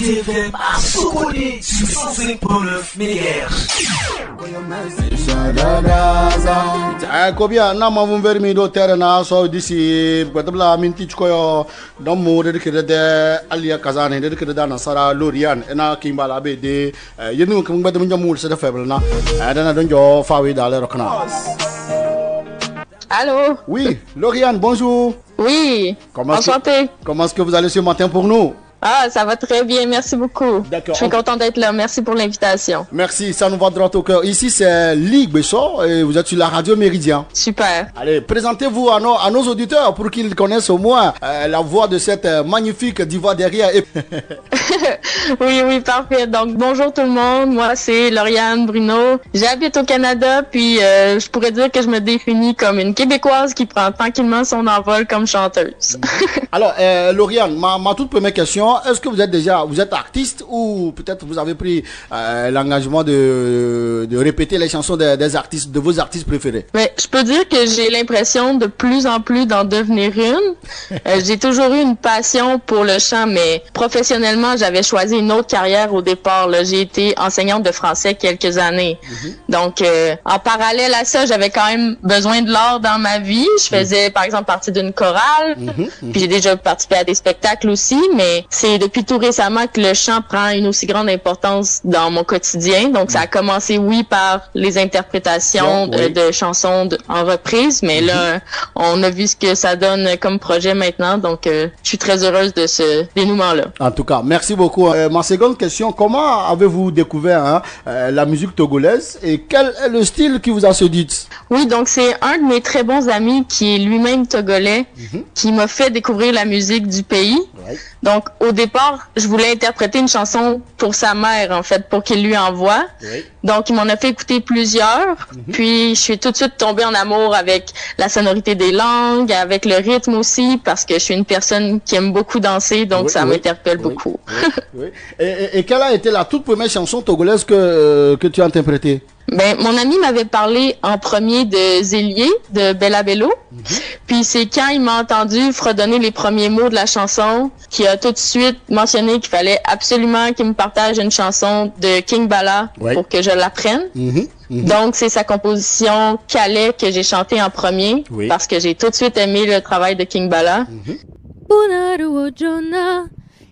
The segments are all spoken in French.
CFM à Sokoni sur 105.9 MHz. Kobia na mavum vermi do terna so disi kwadabla minti chkoyo damu de kede alia kazane de kede na sara lorian ena kimbala be de yenu kum badam jamul se de faible na dana donjo fawi dale rokna. Allô? Oui, Lauriane, bonjour. Oui, enchanté. Comment est-ce que vous allez ce matin pour nous? Ah, ça va très bien, merci beaucoup. D'accord. Je suis contente d'être là, merci pour l'invitation. Merci, ça nous va droit au cœur. Ici, c'est Ligue Bessot et vous êtes sur la radio Méridien. Super. Allez, présentez-vous à nos auditeurs pour qu'ils connaissent au moins la voix de cette magnifique diva derrière. Oui, parfait. Donc, bonjour tout le monde. Moi, c'est Lauriane Bruno. J'habite au Canada, puis je pourrais dire que je me définis comme une Québécoise qui prend tranquillement son envol comme chanteuse. Alors, Lauriane, ma toute première question, est-ce que vous êtes artiste ou peut-être vous avez pris l'engagement de répéter les chansons des artistes, de vos artistes préférés? Mais je peux dire que j'ai l'impression de plus en plus d'en devenir une. J'ai toujours eu une passion pour le chant, mais professionnellement, j'avais choisi une autre carrière au départ. J'ai été enseignante de français quelques années. Donc, en parallèle à ça, j'avais quand même besoin de l'art dans ma vie. Je faisais, par exemple, partie d'une chorale. Puis j'ai déjà participé à des spectacles aussi, mais c'est depuis tout récemment que le chant prend une aussi grande importance dans mon quotidien. Donc, ça a commencé, oui, par les interprétations de chansons en reprise, mais là, on a vu ce que ça donne comme projet maintenant. Donc, je suis très heureuse de ce dénouement-là. En tout cas, merci beaucoup. Ma seconde question, comment avez-vous découvert la musique togolaise et quel est le style qui vous a séduit? Oui, donc c'est un de mes très bons amis qui est lui-même togolais qui m'a fait découvrir la musique du pays. Donc, au départ, je voulais interpréter une chanson pour sa mère, en fait, pour qu'il lui envoie. Donc, il m'en a fait écouter plusieurs. Puis, je suis tout de suite tombée en amour avec la sonorité des langues, avec le rythme aussi, parce que je suis une personne qui aime beaucoup danser, donc ça m'interpelle beaucoup. Et quelle a été la toute première chanson togolaise que tu as interprétée? Ben, mon ami m'avait parlé en premier de Zélier, de Bella Bello. Puis c'est quand il m'a entendu fredonner les premiers mots de la chanson qu'il a tout de suite mentionné qu'il fallait absolument qu'il me partage une chanson de King Bala pour que je l'apprenne. Donc c'est sa composition Calais que j'ai chantée en premier parce que j'ai tout de suite aimé le travail de King Bala.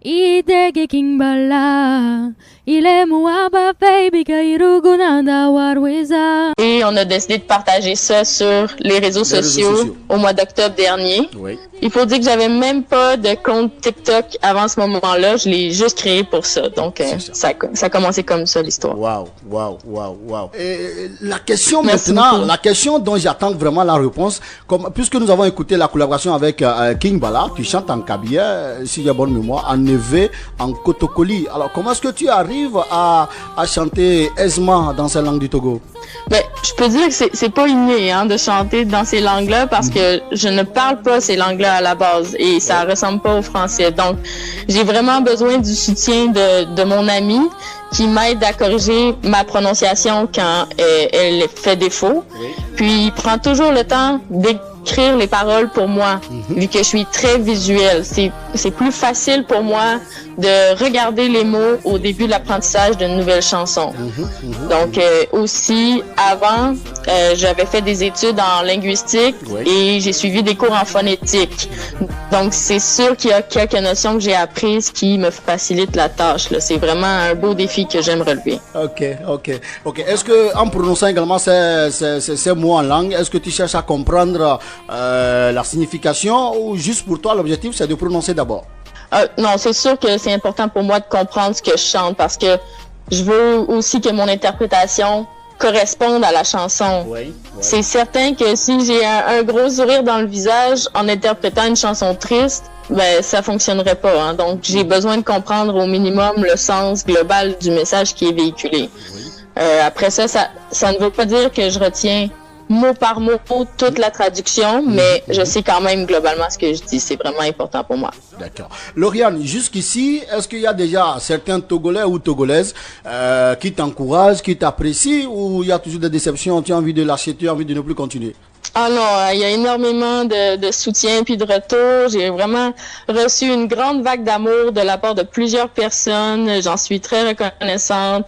Idege King Bala, il est Mouaba baby Kairugunanda Warweza. Et on a décidé de partager ça sur les réseaux sociaux au mois d'octobre dernier. Il faut dire que j'avais même pas de compte TikTok avant ce moment-là, je l'ai juste créé pour ça. Donc ça a commencé comme ça l'histoire. Waouh. Et la question maintenant, la question dont j'attends vraiment la réponse, puisque nous avons écouté la collaboration avec King Bala, tu chantes en kabia, si j'ai bonne mémoire, en Neve, en Kotokoli. Alors comment est-ce que tu arrives à chanter aisément dans ces langues du Togo? Ben, je peux dire que c'est pas inné de chanter dans ces langues-là parce que je ne parle pas ces langues-là à la base et ça ressemble pas au français. Donc, j'ai vraiment besoin du soutien de mon ami qui m'aide à corriger ma prononciation quand elle fait défaut. Puis, il prend toujours le temps d'écrire les paroles pour moi, vu que je suis très visuelle. C'est plus facile pour moi de regarder les mots au début de l'apprentissage d'une nouvelle chanson. Donc, aussi, avant, j'avais fait des études en linguistique et j'ai suivi des cours en phonétique. Donc, c'est sûr qu'il y a quelques notions que j'ai apprises qui me facilitent la tâche. C'est vraiment un beau défi que j'aime relever. Ok. Est-ce que, en prononçant également ces mots en langue, est-ce que tu cherches à comprendre la signification ou juste pour toi, l'objectif, c'est de prononcer d'abord? Non, c'est sûr que c'est important pour moi de comprendre ce que je chante parce que je veux aussi que mon interprétation corresponde à la chanson. C'est certain que si j'ai un gros sourire dans le visage en interprétant une chanson triste, ben ça fonctionnerait pas. Donc j'ai besoin de comprendre au minimum le sens global du message qui est véhiculé. Après ça ne veut pas dire que je retiens mot par mot toute la traduction, mais je sais quand même globalement ce que je dis. C'est vraiment important pour moi. D'accord. Lauriane, jusqu'ici, est-ce qu'il y a déjà certains Togolais ou Togolaises qui t'encouragent, qui t'apprécient, ou il y a toujours des déceptions, tu as envie de lâcher, tu as envie de ne plus continuer? Ah non, il y a énormément de soutien puis de retour. J'ai vraiment reçu une grande vague d'amour de la part de plusieurs personnes. J'en suis très reconnaissante.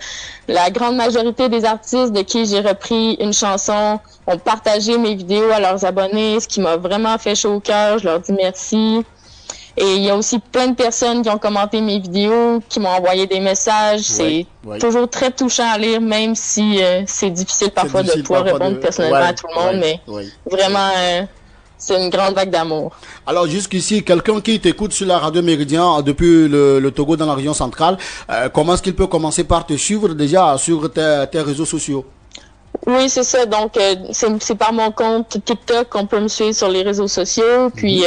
La grande majorité des artistes de qui j'ai repris une chanson ont partagé mes vidéos à leurs abonnés, ce qui m'a vraiment fait chaud au cœur. Je leur dis merci. Et il y a aussi plein de personnes qui ont commenté mes vidéos, qui m'ont envoyé des messages. C'est toujours très touchant à lire, même si c'est difficile parfois de pouvoir répondre personnellement à tout le monde. Mais vraiment, c'est une grande vague d'amour. Alors jusqu'ici, quelqu'un qui t'écoute sur la radio Méridien depuis le Togo dans la région centrale, comment est-ce qu'il peut commencer par te suivre déjà sur tes réseaux sociaux? Oui, c'est ça. Donc, c'est par mon compte TikTok qu'on peut me suivre sur les réseaux sociaux. Puis,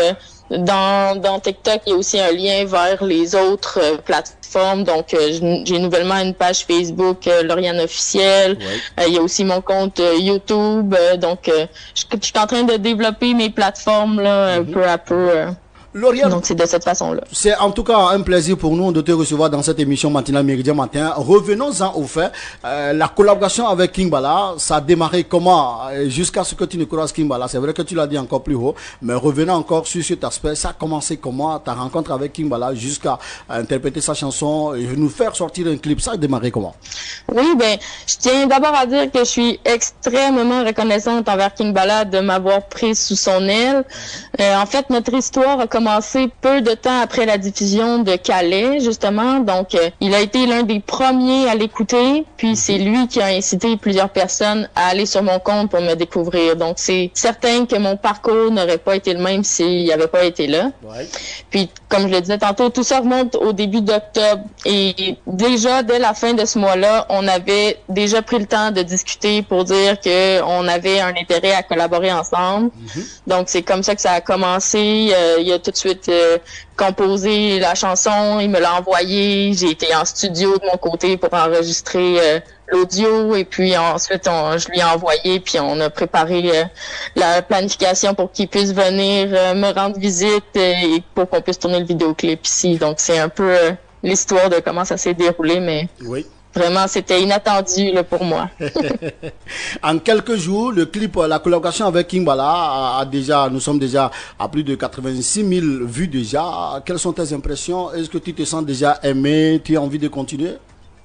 dans TikTok, il y a aussi un lien vers les autres plateformes. Donc, j'ai nouvellement une page Facebook, Lauriane Officielle. Il y a aussi mon compte YouTube. Donc, je suis en train de développer mes plateformes là, peu à peu. Lauriane, donc c'est de cette façon-là. C'est en tout cas un plaisir pour nous de te recevoir dans cette émission matinale Méridien Matin. Revenons-en au fait. La collaboration avec King Bala, ça a démarré comment jusqu'à ce que tu ne croises King Bala? C'est vrai que tu l'as dit encore plus haut, mais revenons encore sur cet aspect. Ça a commencé comment, ta rencontre avec King Bala jusqu'à interpréter sa chanson et nous faire sortir un clip? Ça a démarré comment? Oui, ben, je tiens d'abord à dire que je suis extrêmement reconnaissante envers King Bala de m'avoir prise sous son aile. En fait, notre histoire a commencé peu de temps après la diffusion de Calais, justement. Donc, il a été l'un des premiers à l'écouter. Puis, c'est lui qui a incité plusieurs personnes à aller sur mon compte pour me découvrir. Donc, c'est certain que mon parcours n'aurait pas été le même s'il n'avait pas été là. Puis, comme je le disais tantôt, tout ça remonte au début d'octobre. Et déjà, dès la fin de ce mois-là, on avait déjà pris le temps de discuter pour dire qu'on avait un intérêt à collaborer ensemble. Donc, c'est comme ça que ça a commencé. Il y a tout de suite composé la chanson, il me l'a envoyé, j'ai été en studio de mon côté pour enregistrer l'audio et puis ensuite je lui ai envoyé puis on a préparé la planification pour qu'il puisse venir me rendre visite et pour qu'on puisse tourner le vidéoclip ici. Donc c'est un peu l'histoire de comment ça s'est déroulé, mais vraiment, c'était inattendu là, pour moi. En quelques jours, le clip, la collaboration avec King Bala nous sommes déjà à plus de 86 000 vues déjà. Quelles sont tes impressions? Est-ce que tu te sens déjà aimé? Tu as envie de continuer?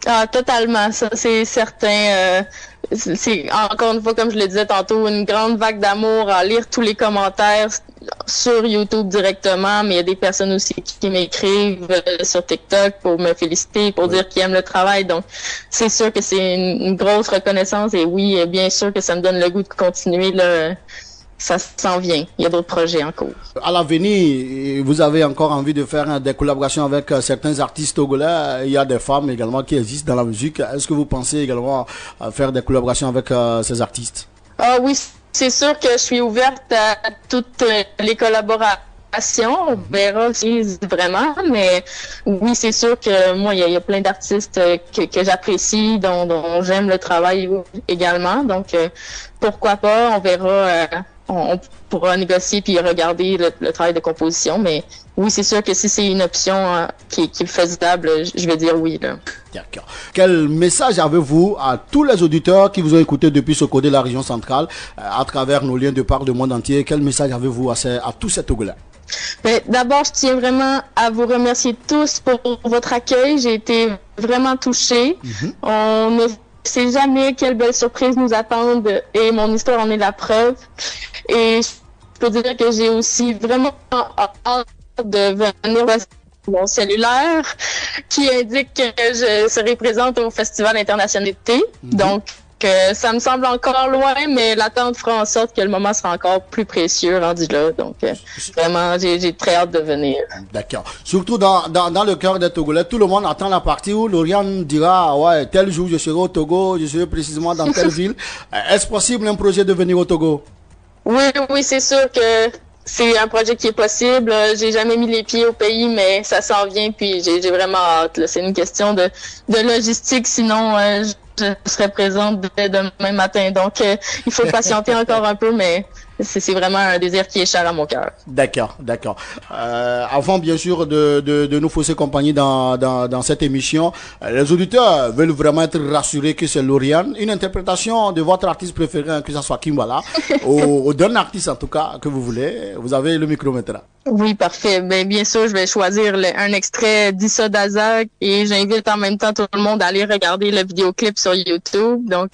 Ah, totalement, ça c'est certain. C'est encore une fois, comme je le disais tantôt, une grande vague d'amour à lire tous les commentaires sur YouTube directement, mais il y a des personnes aussi qui m'écrivent sur TikTok pour me féliciter, pour dire qu'ils aiment le travail. Donc, c'est sûr que c'est une grosse reconnaissance et oui, bien sûr que ça me donne le goût de continuer là. Ça s'en vient. Il y a d'autres projets en cours. À l'avenir, vous avez encore envie de faire des collaborations avec certains artistes togolais. Il y a des femmes également qui existent dans la musique. Est-ce que vous pensez également à faire des collaborations avec ces artistes? Ah oui, c'est sûr que je suis ouverte à toutes les collaborations. On verra si vraiment, mais oui, c'est sûr que moi, il y a plein d'artistes que j'apprécie, dont j'aime le travail également. Donc, pourquoi pas, on verra. On pourra négocier puis regarder le travail de composition, mais oui, c'est sûr que si c'est une option qui est faisable, je vais dire oui. D'accord. Quel message avez-vous à tous les auditeurs qui vous ont écouté depuis ce côté de la région centrale, à travers nos liens de part du monde entier? Quel message avez-vous à tous ces Togolais? D'abord, je tiens vraiment à vous remercier tous pour votre accueil. J'ai été vraiment touchée. On ne sait jamais quelle belle surprise nous attendent et mon histoire en est la preuve. Et je peux dire que j'ai aussi vraiment hâte de venir mon cellulaire qui indique que je serai présente au Festival international d'été. Donc, ça me semble encore loin, mais l'attente fera en sorte que le moment sera encore plus précieux rendu là. Donc, vraiment, j'ai très hâte de venir. D'accord. Surtout dans le cœur des Togolais, tout le monde attend la partie où Lauriane dira, ouais, tel jour je serai au Togo, je serai précisément dans telle ville. Est-ce possible un projet de venir au Togo? Oui, c'est sûr que c'est un projet qui est possible. J'ai jamais mis les pieds au pays, mais ça s'en vient, puis j'ai vraiment hâte. C'est une question de logistique, sinon je serai présente dès demain matin. Donc, il faut patienter encore un peu, mais c'est vraiment un désir qui est cher à mon cœur. D'accord. Avant bien sûr de nous fausser compagnie dans cette émission, les auditeurs veulent vraiment être rassurés que c'est Lauriane. Une interprétation de votre artiste préféré, hein, que ce soit Kimbala, ou d'un artiste en tout cas que vous voulez. Vous avez le micro maintenant. Oui, parfait. Bien sûr, je vais choisir un extrait d'Issa Daza et j'invite en même temps tout le monde à aller regarder le vidéoclip sur YouTube. Donc,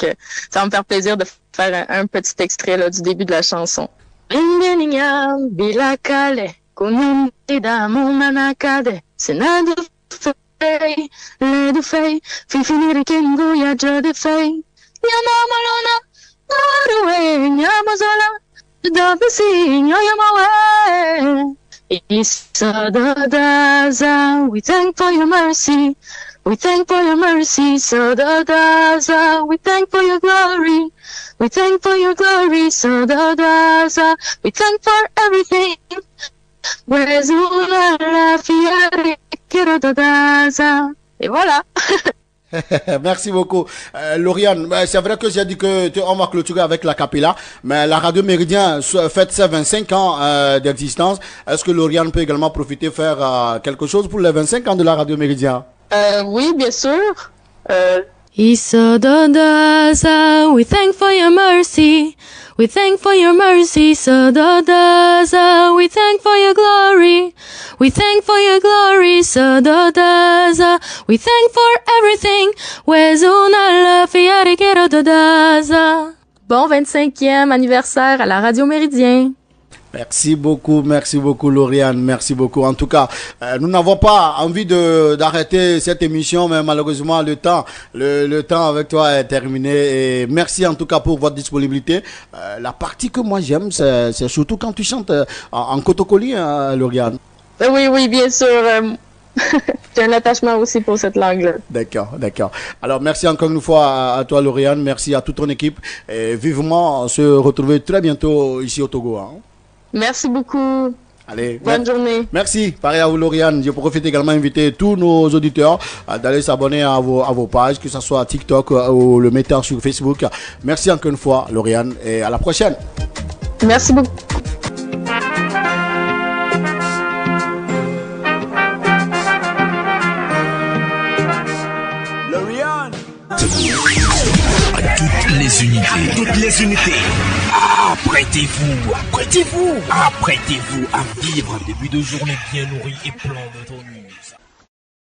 ça va me faire plaisir de faire un petit extrait là, du début de la chanson. Issa Daza, we thank for your mercy. We thank for your mercy. Issa Daza, we thank for your glory. We thank for your glory. Issa Daza, we thank for everything. Et voilà. Merci beaucoup. Lauriane, c'est vrai que j'ai dit que on va clôturer avec la capella, mais la Radio Méridien fête ses 25 ans d'existence. Est-ce que Lauriane peut également profiter faire quelque chose pour les 25 ans de la Radio Méridien? Oui, bien sûr. Issa Daza, we thank for your mercy. We thank for your mercy. Issa Daza, we thank for your glory. We thank for your glory. Issa Daza, we thank for everything. Wezuna fiare kero Daza. Bon 25e anniversaire à la Radio Méridien. Merci beaucoup Lauriane, merci beaucoup. En tout cas, nous n'avons pas envie d'arrêter cette émission, mais malheureusement le temps avec toi est terminé. Et merci en tout cas pour votre disponibilité. La partie que moi j'aime, c'est surtout quand tu chantes en Kotokoli, hein, Lauriane. Oui, bien sûr. J'ai un attachement aussi pour cette langue-là. D'accord. Alors, merci encore une fois à toi, Lauriane. Merci à toute ton équipe. Et vivement se retrouver très bientôt ici au Togo. Hein. Merci beaucoup. Allez, bonne journée. Merci. Pareil à vous, Lauriane. Je profite également d'inviter tous nos auditeurs d'aller s'abonner à vos pages, que ce soit TikTok ou le metteur sur Facebook. Merci encore une fois, Lauriane, et à la prochaine. Merci beaucoup. Toutes les unités. Apprêtez-vous à vivre un début de journée bien nourri et plein de tonus.